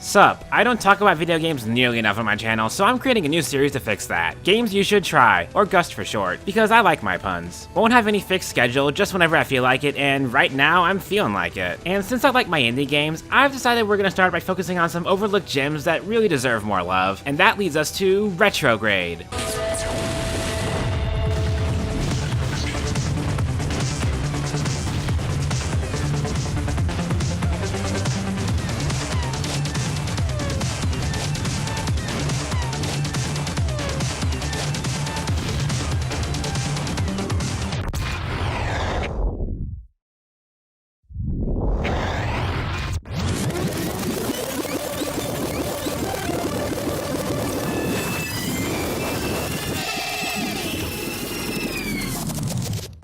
Sup, I don't talk about video games nearly enough on my channel, so I'm creating a new series to fix that. Games you should try, or GUST for short, because I like my puns. Won't have any fixed schedule, just whenever I feel like it, and right now I'm feeling like it. And since I like my indie games, I've decided we're gonna start by focusing on some overlooked gems that really deserve more love, and that leads us to Retrograde.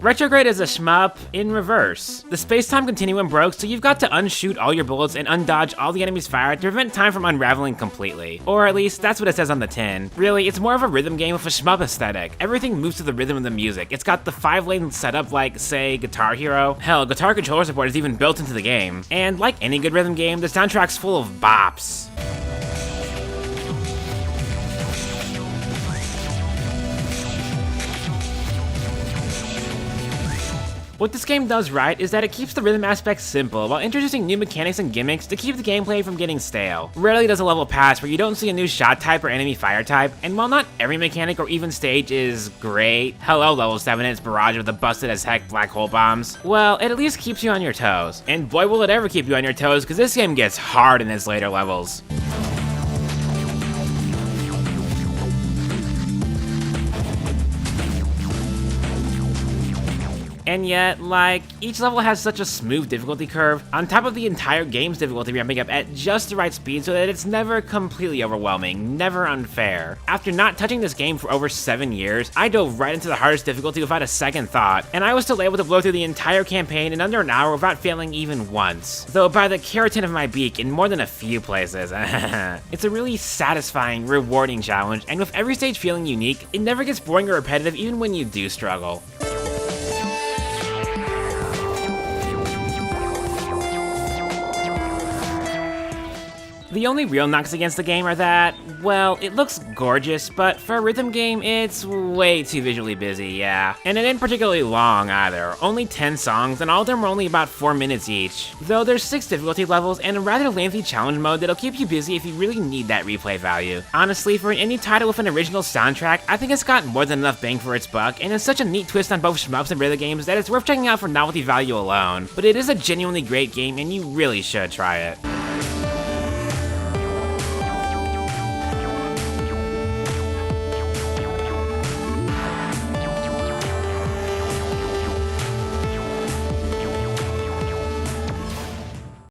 Retrograde is a shmup in reverse. The space-time continuum broke, so you've got to unshoot all your bullets and undodge all the enemy's fire to prevent time from unraveling completely. Or at least, that's what it says on the tin. Really, it's more of a rhythm game with a shmup aesthetic. Everything moves to the rhythm of the music. It's got the 5-lane setup like, say, Guitar Hero. Hell, guitar controller support is even built into the game. And like any good rhythm game, the soundtrack's full of bops. What this game does right is that it keeps the rhythm aspect simple while introducing new mechanics and gimmicks to keep the gameplay from getting stale. Rarely does a level pass where you don't see a new shot type or enemy fire type, and while not every mechanic or even stage is great, hello level 7 and its barrage of the busted as heck black hole bombs, well, it at least keeps you on your toes. And boy will it ever keep you on your toes, because this game gets hard in its later levels. And yet, like, each level has such a smooth difficulty curve, on top of the entire game's difficulty ramping up at just the right speed so that it's never completely overwhelming, never unfair. After not touching this game for over 7 years, I dove right into the hardest difficulty without a second thought, and I was still able to blow through the entire campaign in under an hour without failing even once. Though by the keratin of my beak in more than a few places. It's a really satisfying, rewarding challenge, and with every stage feeling unique, it never gets boring or repetitive even when you do struggle. The only real knocks against the game are that, well, it looks gorgeous, but for a rhythm game, it's way too visually busy, yeah. And it ain't particularly long either, only 10 songs, and all of them are only about 4 minutes each. Though there's 6 difficulty levels and a rather lengthy challenge mode that'll keep you busy if you really need that replay value. Honestly, for an indie title with an original soundtrack, I think it's got more than enough bang for its buck, and it's such a neat twist on both shmups and rhythm games that it's worth checking out for novelty value alone. But it is a genuinely great game, and you really should try it.